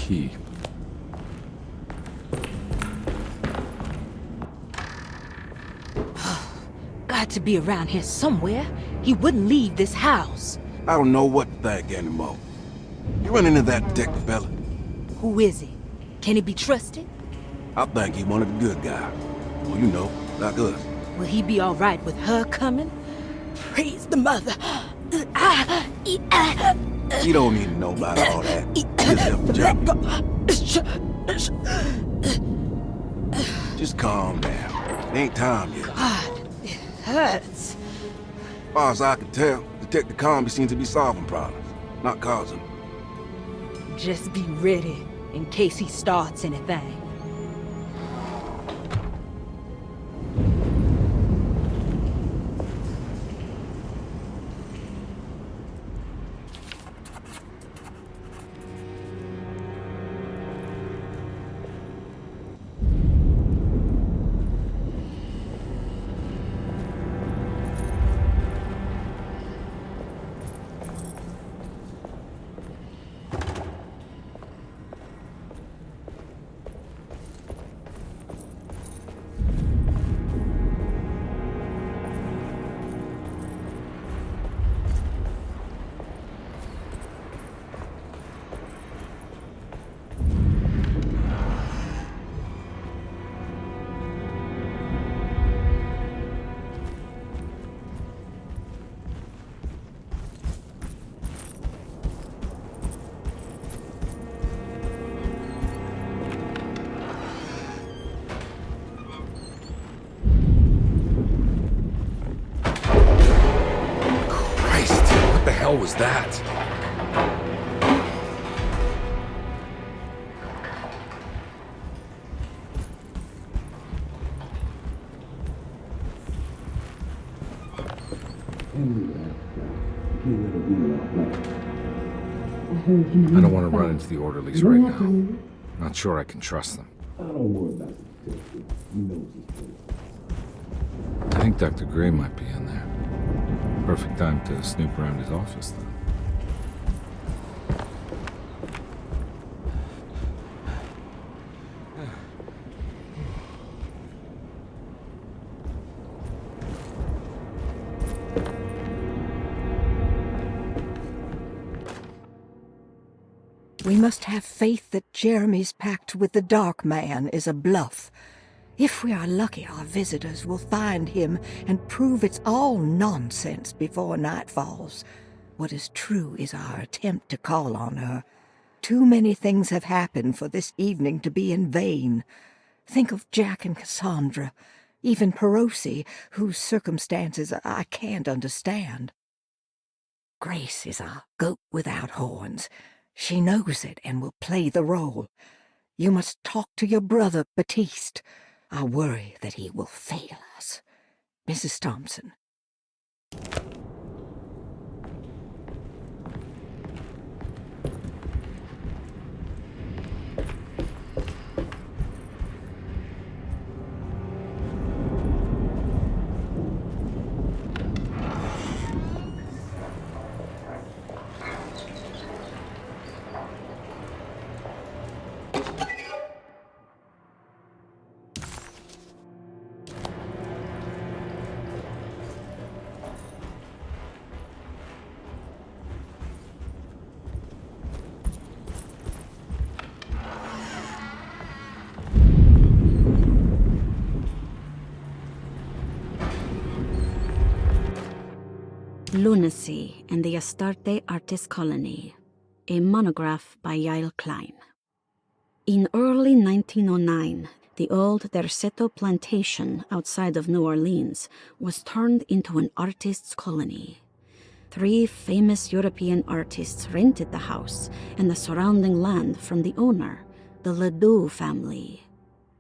key. Got to be around here somewhere. He wouldn't leave this house. I don't know what to think anymore. You run into that detective fella? Who is he? Can he be trusted? I think he one of the good guys. Well, you know, like us. Will he be all right with her coming? Praise the mother. You don't need to know about all that. Just help the job. Just calm down. It ain't time yet. God, it hurts. As far as I can tell, Detective Comby seems to be solving problems, not causing them. Just be ready in case he starts anything. What the hell was that? I don't want to run into the orderlies right now. Not sure I can trust them. I think Dr. Gray might be in there. Perfect time to snoop around his office, then. We must have faith that Jeremy's pact with the Dark Man is a bluff. If we are lucky, our visitors will find him and prove it's all nonsense before night falls. What is true is our attempt to call on her. Too many things have happened for this evening to be in vain. Think of Jack and Cassandra, even Perosi, whose circumstances I can't understand. Grace is a goat without horns. She knows it and will play the role. You must talk to your brother, Batiste. I worry that he will fail us. Mrs. Thompson. Lunacy and the Astarte Artist Colony, a monograph by Yael Klein. In early 1909, the old Derceto plantation outside of New Orleans was turned into an artists' colony. 3 famous European artists rented the house and the surrounding land from the owner, the Ledoux family.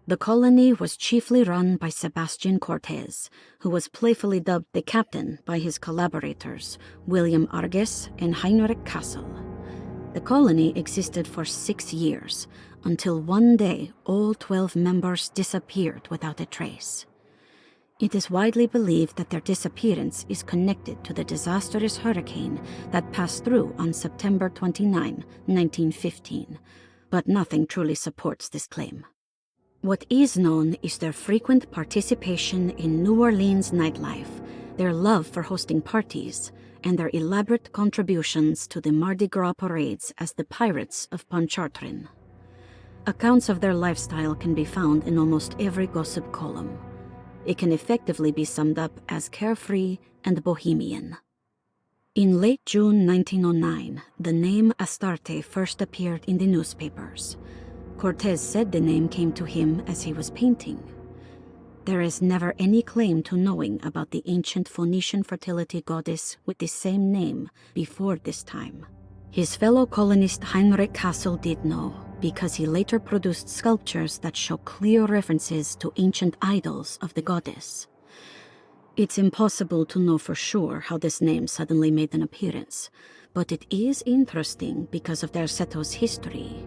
The colony was chiefly run by Sebastian Cortez, who was playfully dubbed the captain by his collaborators, William Arges and Heinrich Kassel. The colony existed for 6 years, until one day all 12 members disappeared without a trace. It is widely believed that their disappearance is connected to the disastrous hurricane that passed through on September 29, 1915, but nothing truly supports this claim. What is known is their frequent participation in New Orleans nightlife, their love for hosting parties, and their elaborate contributions to the Mardi Gras parades as the Pirates of Pontchartrain. Accounts of their lifestyle can be found in almost every gossip column. It can effectively be summed up as carefree and bohemian. In late June 1909, the name Astarte first appeared in the newspapers. Cortez said the name came to him as he was painting. There is never any claim to knowing about the ancient Phoenician fertility goddess with the same name before this time. His fellow colonist Heinrich Kassel did know, because he later produced sculptures that show clear references to ancient idols of the goddess. It's impossible to know for sure how this name suddenly made an appearance, but it is interesting because of Derceto's history.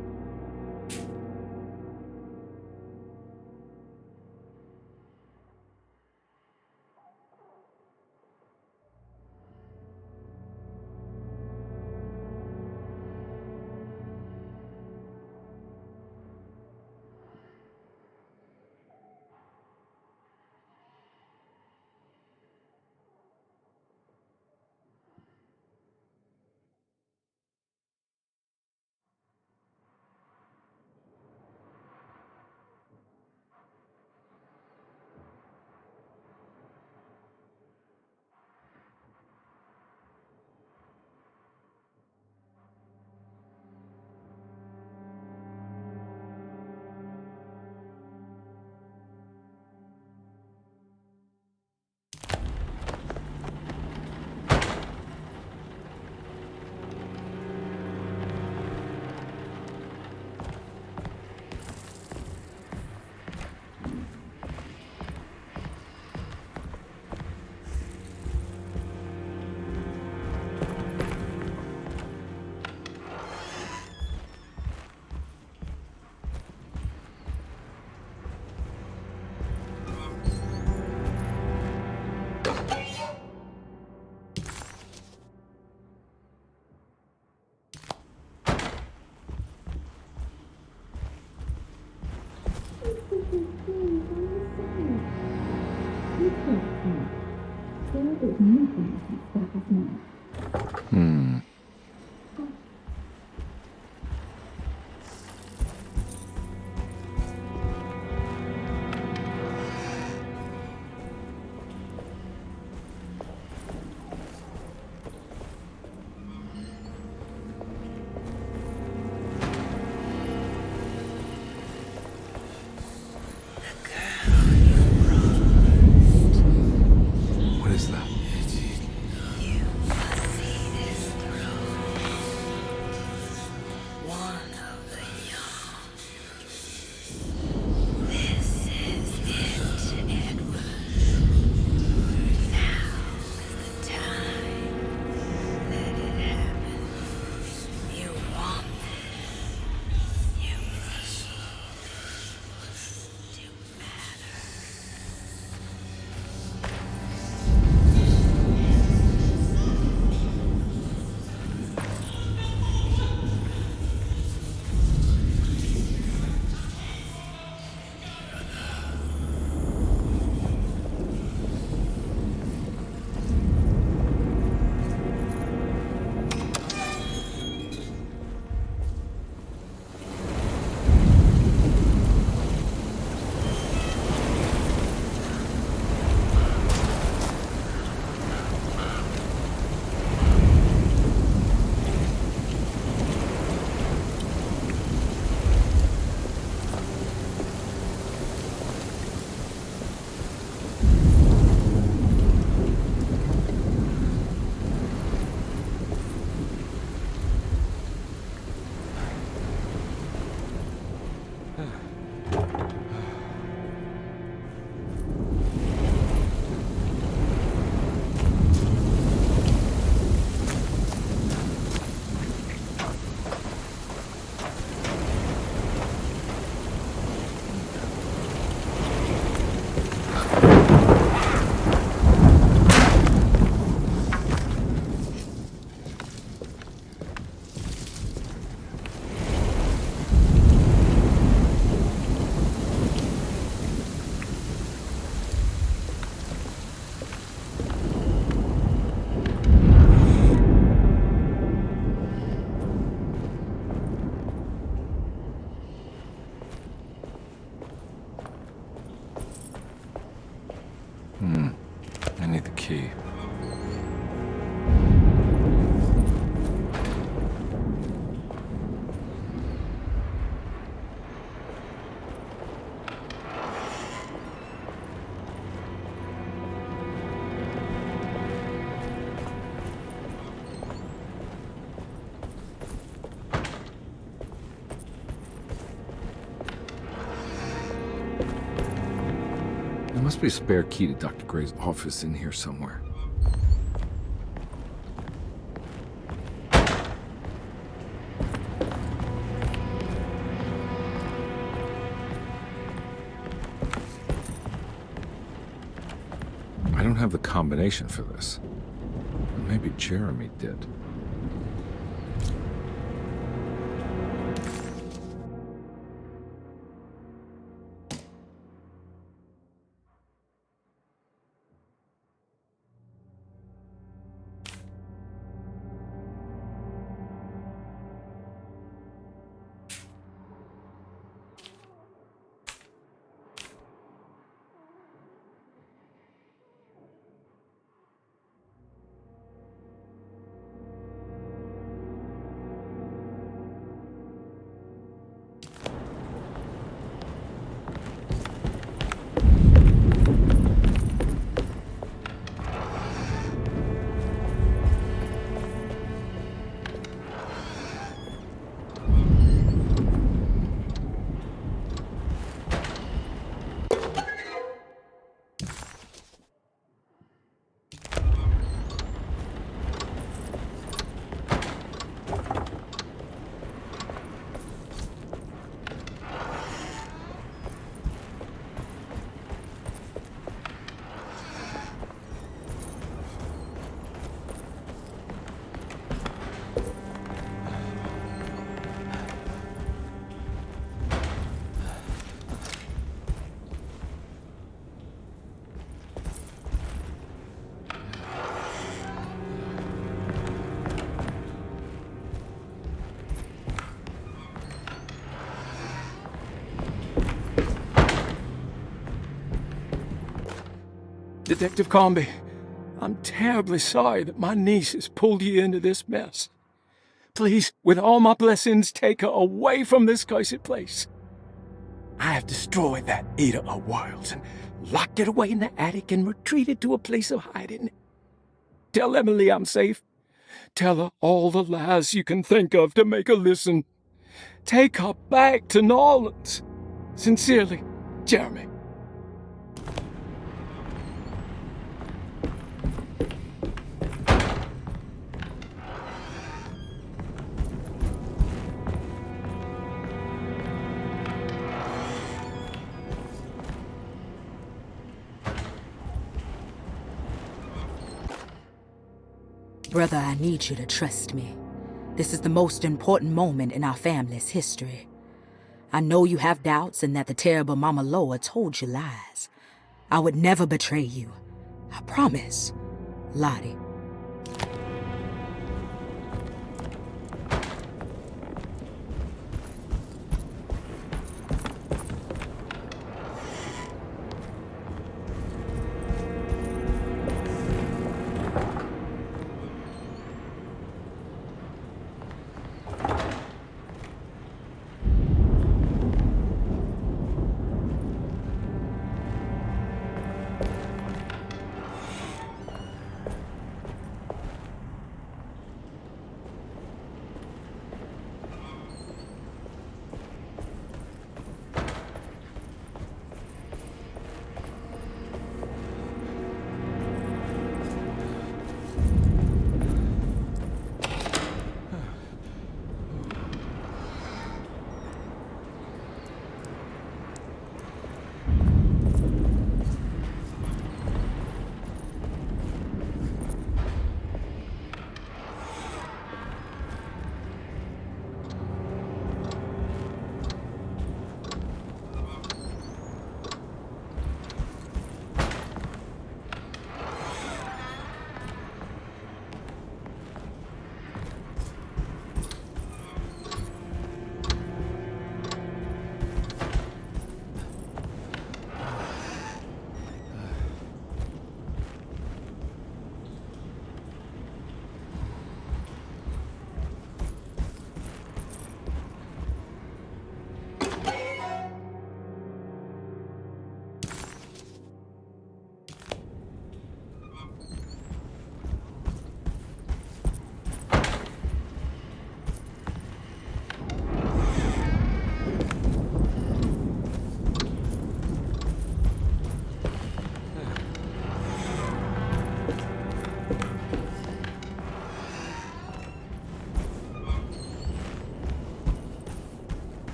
What is that? key. There must be a spare key to Dr. Gray's office in here somewhere. I don't have the combination for this. Maybe Jeremy did. Detective Comby, I'm terribly sorry that my niece has pulled you into this mess. Please, with all my blessings, take her away from this cursed place. I have destroyed that Eater of Worlds and locked it away in the attic and retreated to a place of hiding. Tell Emily I'm safe. Tell her all the lies you can think of to make her listen. Take her back to New Orleans. Sincerely, Jeremy. Brother, I need you to trust me. This is the most important moment in our family's history. I know you have doubts and that the terrible Mama Loa told you lies. I would never betray you. I promise. Lottie.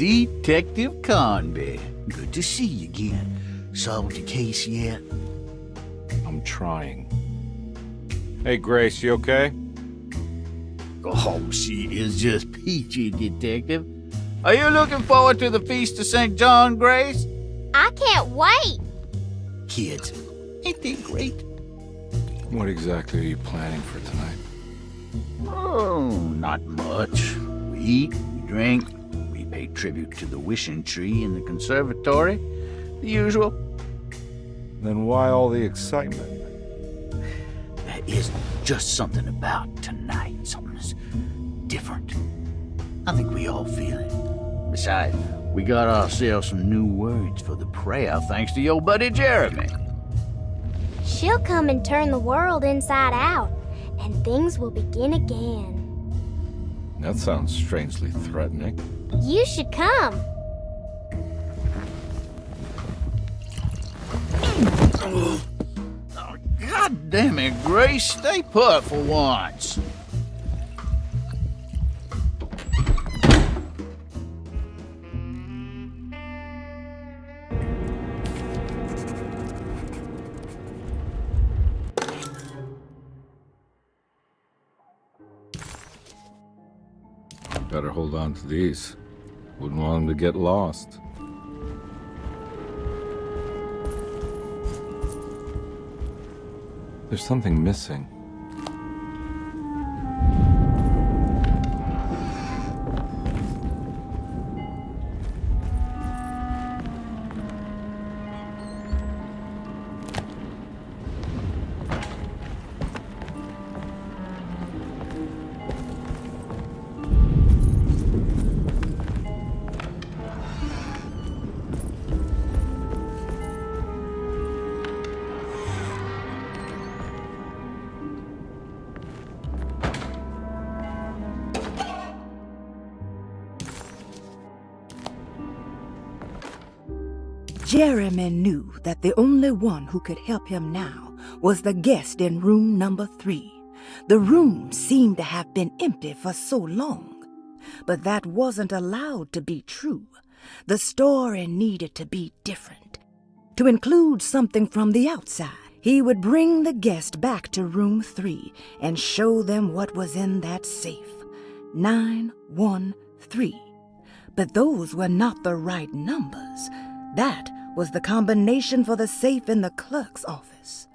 Detective Conby. Good to see you again. Solved your case yet? I'm trying. Hey, Grace, you okay? Oh, she is just peachy, Detective. Are you looking forward to the Feast of St. John, Grace? I can't wait. Kids, ain't they great? What exactly are you planning for tonight? Oh, not much. We eat, we drink, we pay tribute to the wishing tree in the conservatory. The usual. Then why all the excitement? There is just something about tonight. Something's different. I think we all feel it. Besides, we got ourselves some new words for the prayer thanks to your buddy Jeremy. She'll come and turn the world inside out, and things will begin again. That sounds strangely threatening. You should come. God damn it, Grace. Stay put for once. Better hold on to these. Wouldn't want them to get lost. There's something missing. Jeremy knew that the only one who could help him now was the guest in room number 3. The room seemed to have been empty for so long. But that wasn't allowed to be true. The story needed to be different. To include something from the outside, he would bring the guest back to room 3 and show them what was in that safe. 913. But those were not the right numbers. That was the combination for the safe in the clerk's office.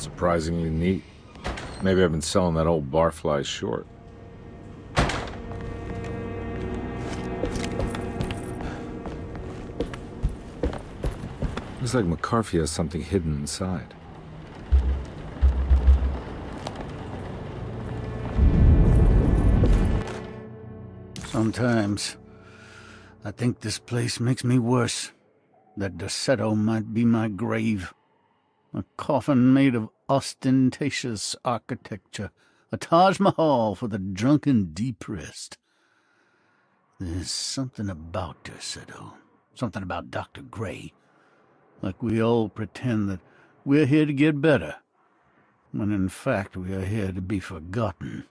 Surprisingly neat. Maybe I've been selling that old barfly short. Looks like McCarthy has something hidden inside. Sometimes I think this place makes me worse. That Derceto might be my grave. A coffin made of ostentatious architecture. A Taj Mahal for the drunken depressed. There's something about Derceto. Something about Dr. Gray. Like we all pretend that we're here to get better, when in fact we are here to be forgotten.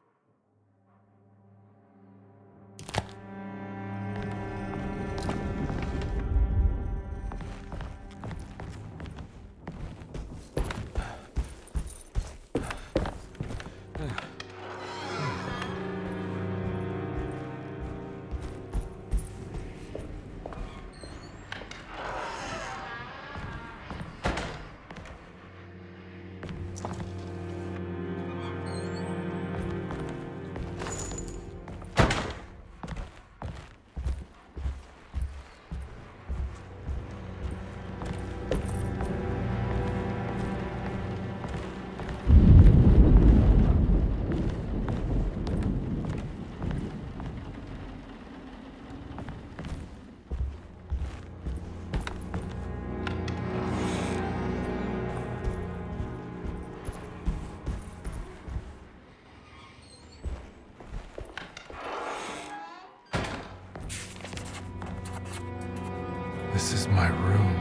This is my room.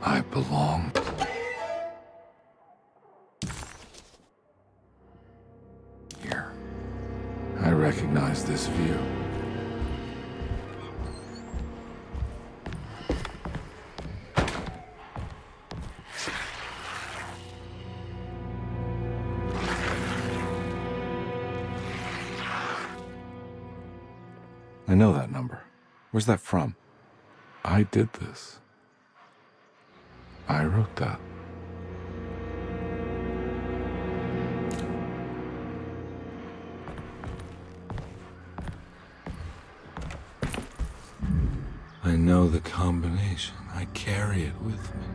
I belong. Here. I recognize this view. I know that number. Where's that from? I did this. I wrote that. I know the combination. I carry it with me.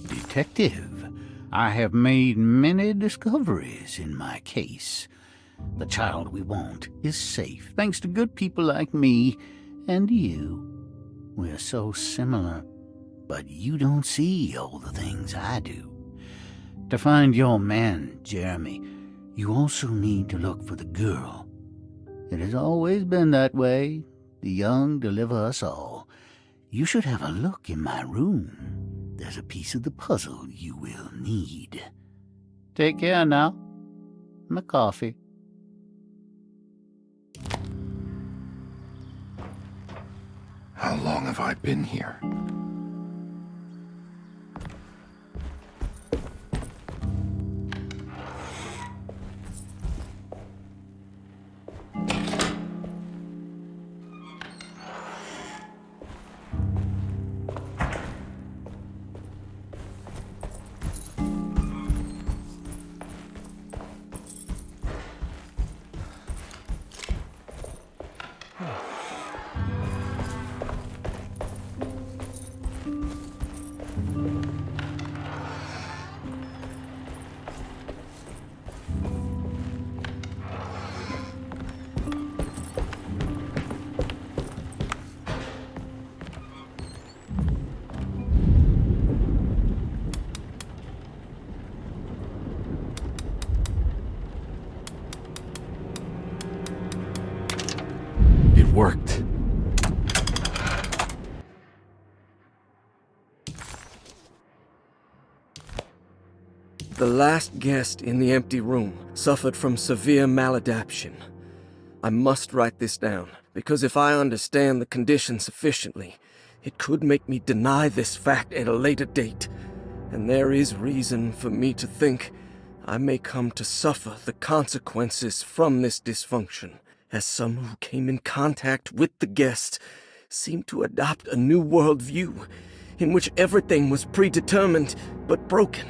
Detective, I have made many discoveries in my case. The child we want is safe, thanks to good people like me and you. We're so similar, but you don't see all the things I do. To find your man, Jeremy, you also need to look for the girl. It has always been that way. The young deliver us all. You should have a look in my room. There's a piece of the puzzle you will need. Take care now. My coffee. How long have I been here? The last guest in the empty room suffered from severe maladaptation. I must write this down, because if I understand the condition sufficiently, it could make me deny this fact at a later date, and there is reason for me to think I may come to suffer the consequences from this dysfunction, as some who came in contact with the guest seemed to adopt a new worldview in which everything was predetermined but broken.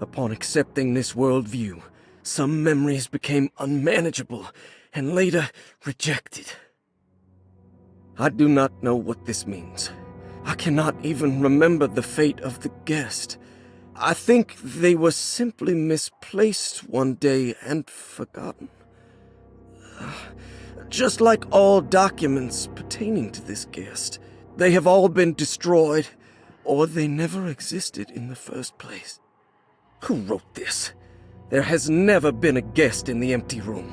Upon accepting this worldview, some memories became unmanageable and later rejected. I do not know what this means. I cannot even remember the fate of the guest. I think they were simply misplaced one day and forgotten. Just like all documents pertaining to this guest, they have all been destroyed, or they never existed in the first place. Who wrote this? There has never been a guest in the empty room.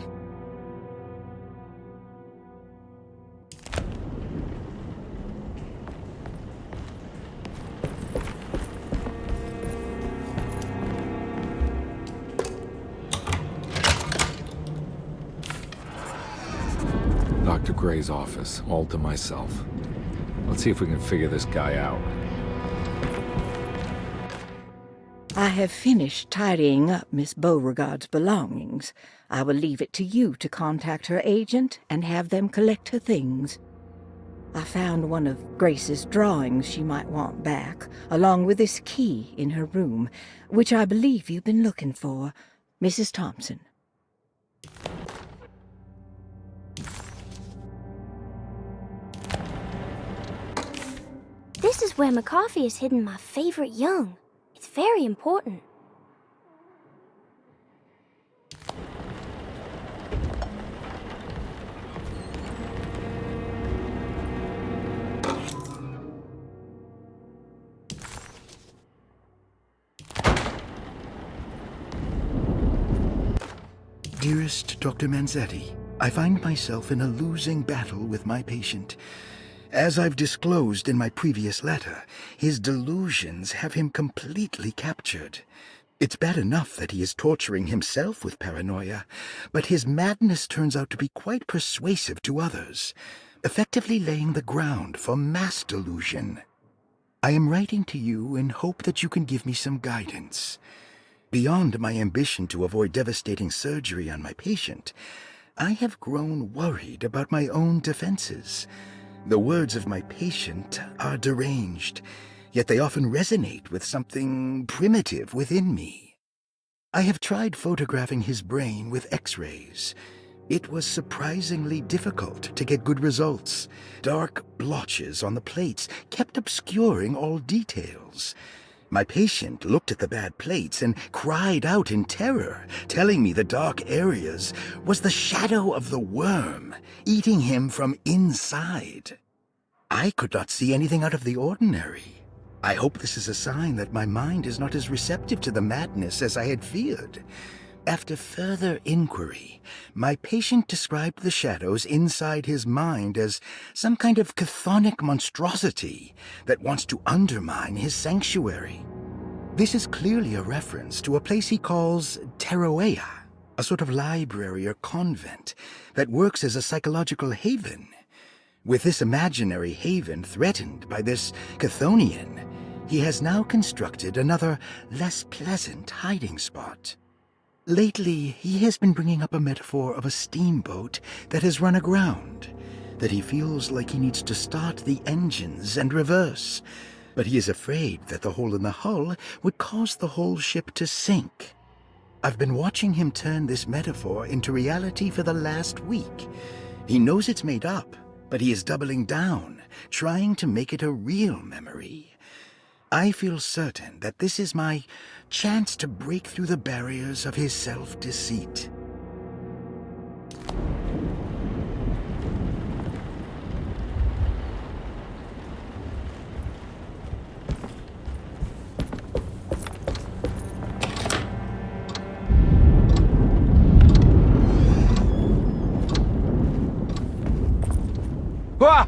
Dr. Gray's office, all to myself. Let's see if we can figure this guy out. I have finished tidying up Miss Beauregard's belongings. I will leave it to you to contact her agent and have them collect her things. I found one of Grace's drawings she might want back, along with this key in her room, which I believe you've been looking for. Mrs. Thompson. This is where McCarthy has hidden my favorite young. It's very important. Dearest Dr. Manzetti, I find myself in a losing battle with my patient. As I've disclosed in my previous letter, his delusions have him completely captured. It's bad enough that he is torturing himself with paranoia, but his madness turns out to be quite persuasive to others, effectively laying the ground for mass delusion. I am writing to you in hope that you can give me some guidance. Beyond my ambition to avoid devastating surgery on my patient, I have grown worried about my own defenses. The words of my patient are deranged, yet they often resonate with something primitive within me. I have tried photographing his brain with X-rays. It was surprisingly difficult to get good results. Dark blotches on the plates kept obscuring all details. My patient looked at the bad plates and cried out in terror, telling me the dark areas was the shadow of the worm, eating him from inside. I could not see anything out of the ordinary. I hope this is a sign that my mind is not as receptive to the madness as I had feared. After further inquiry, my patient described the shadows inside his mind as some kind of chthonic monstrosity that wants to undermine his sanctuary. This is clearly a reference to a place he calls Teroea, a sort of library or convent that works as a psychological haven. With this imaginary haven threatened by this Chthonian, he has now constructed another, less pleasant hiding spot. Lately, he has been bringing up a metaphor of a steamboat that has run aground, that he feels like he needs to start the engines and reverse, but he is afraid that the hole in the hull would cause the whole ship to sink. I've been watching him turn this metaphor into reality for the last week. He knows it's made up, but he is doubling down, trying to make it a real memory. I feel certain that this is my chance to break through the barriers of his self-deceit. Ah!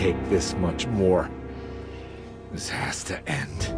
take this much more. This has to end.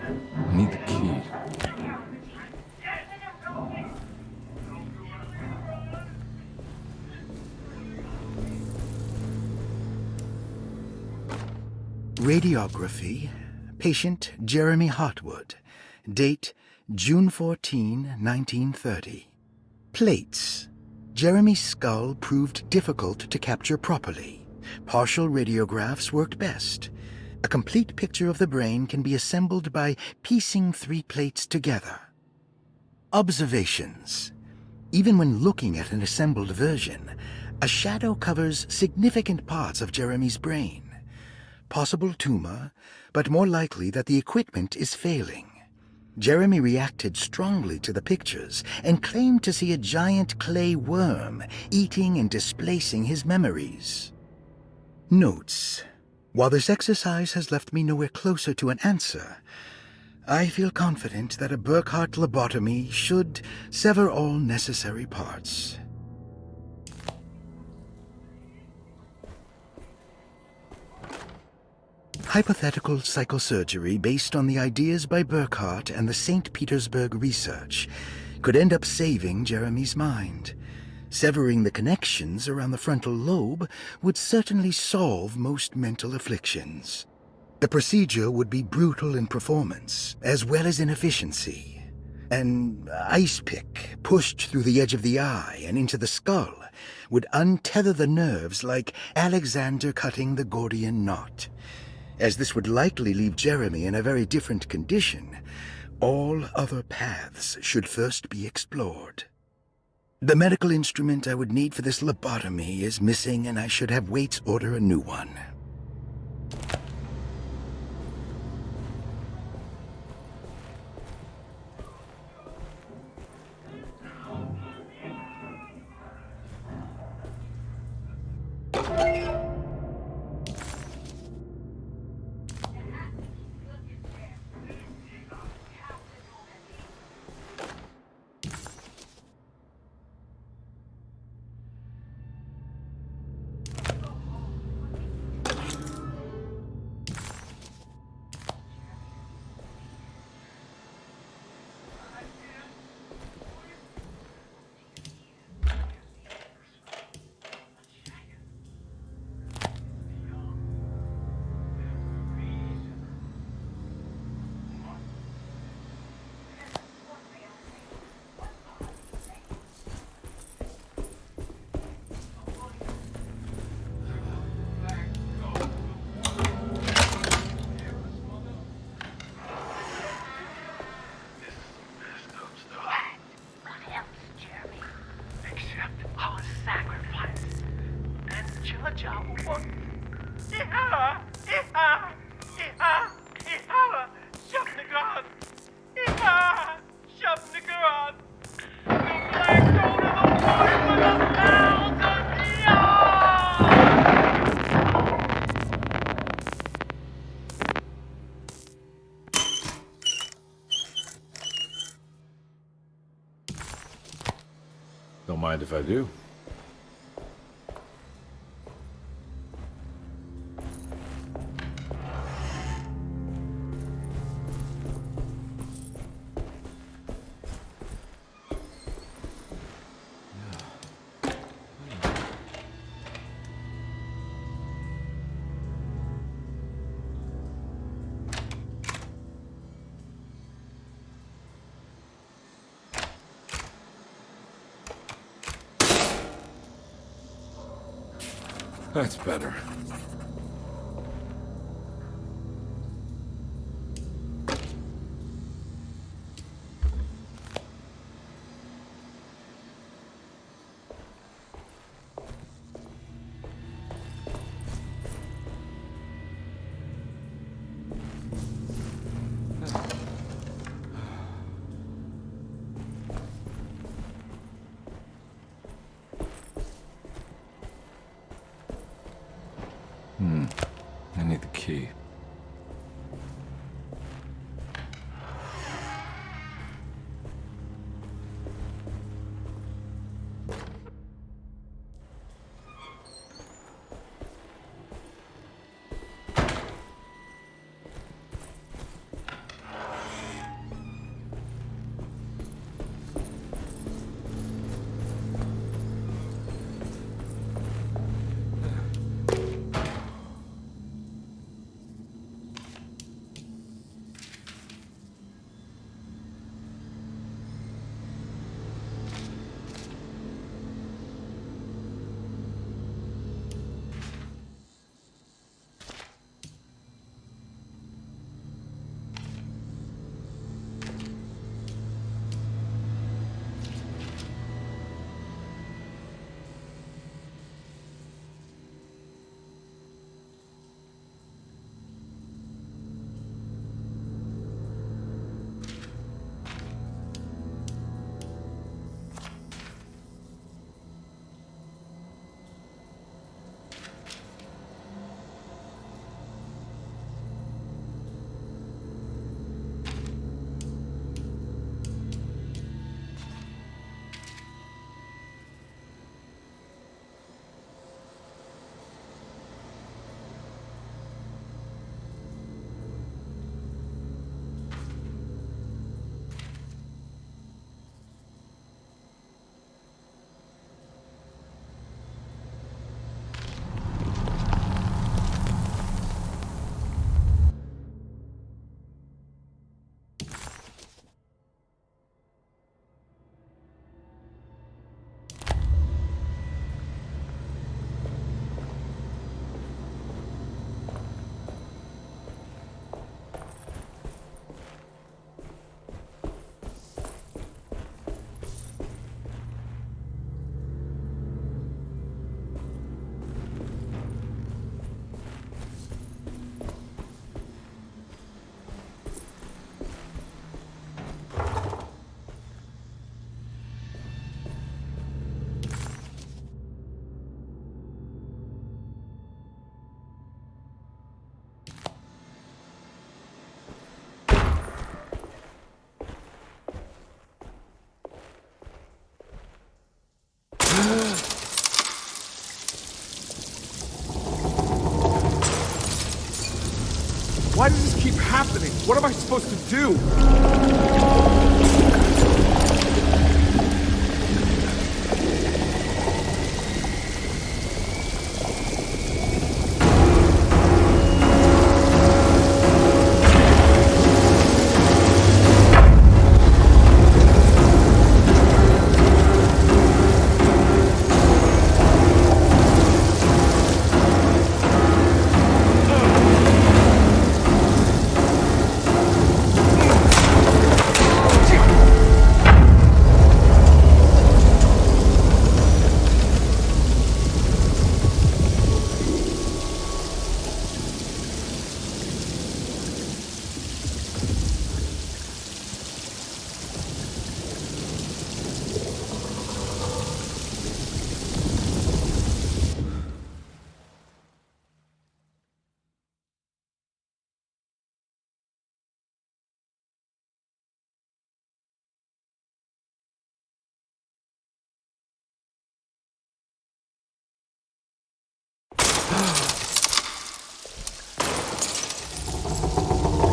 I need the key. Radiography. Patient Jeremy Hartwood. Date June 14, 1930. Plates. Jeremy's skull proved difficult to capture properly. Partial radiographs worked best. A complete picture of the brain can be assembled by piecing 3 plates together. Observations. Even when looking at an assembled version, a shadow covers significant parts of Jeremy's brain. Possible tumor, but more likely that the equipment is failing. Jeremy reacted strongly to the pictures and claimed to see a giant clay worm eating and displacing his memories. Notes. While this exercise has left me nowhere closer to an answer, I feel confident that a Burkhardt lobotomy should sever all necessary parts. Hypothetical psychosurgery based on the ideas by Burkhardt and the St. Petersburg research could end up saving Jeremy's mind. Severing the connections around the frontal lobe would certainly solve most mental afflictions. The procedure would be brutal in performance, as well as in efficiency. An ice pick pushed through the edge of the eye and into the skull would untether the nerves like Alexander cutting the Gordian knot. As this would likely leave Jeremy in a very different condition, all other paths should first be explored. The medical instrument I would need for this lobotomy is missing, and I should have Waits order a new one. Don't mind if I do. That's better. I need the key. Why does this keep happening? What am I supposed to do?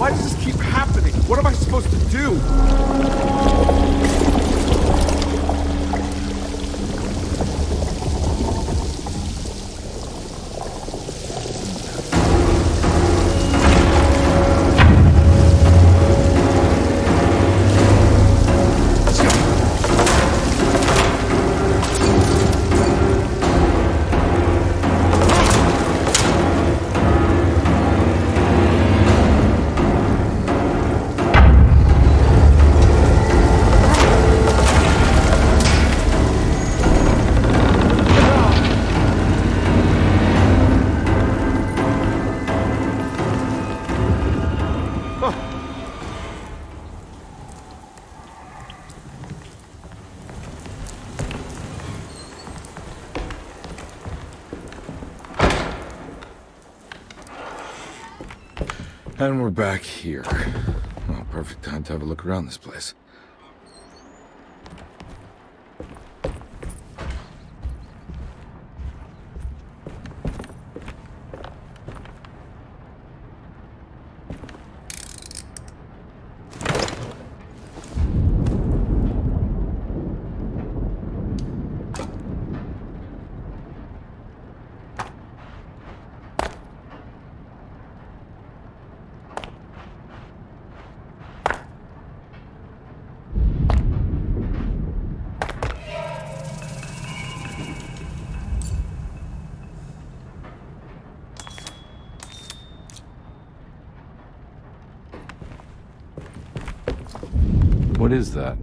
Why does this keep happening? What am I supposed to do? And we're back here. Well, perfect time to have a look around this place. What is that?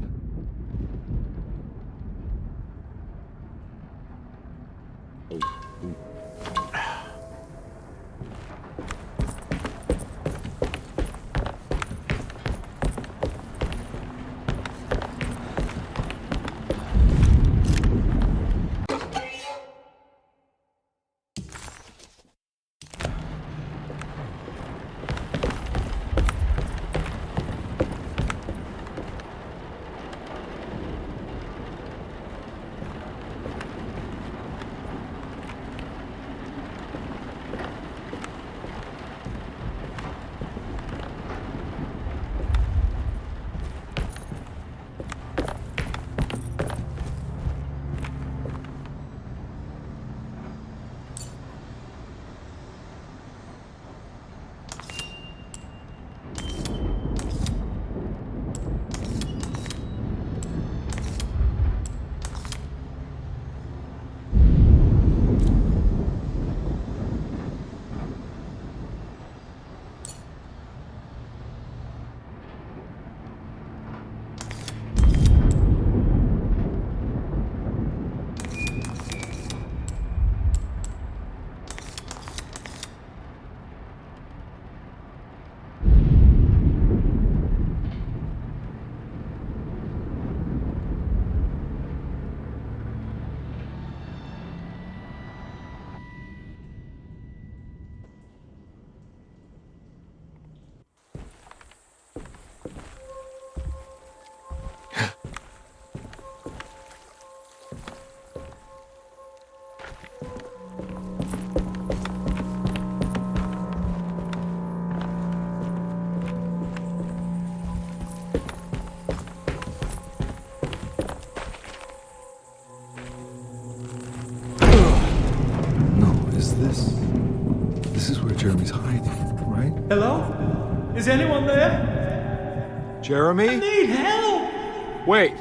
This is where Jeremy's hiding, right? Hello? Is anyone there? Jeremy? I need help! Wait.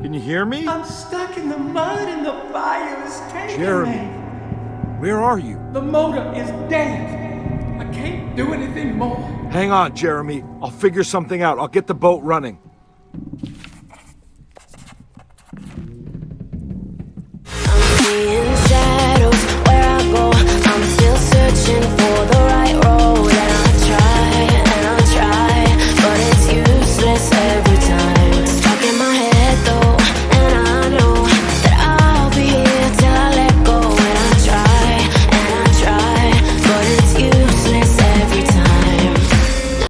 Can you hear me? I'm stuck in the mud and the fire is taking Jeremy, me. where are you? The motor is dead. I can't do anything more. Hang on, Jeremy. I'll figure something out. I'll get the boat running. I'm seeing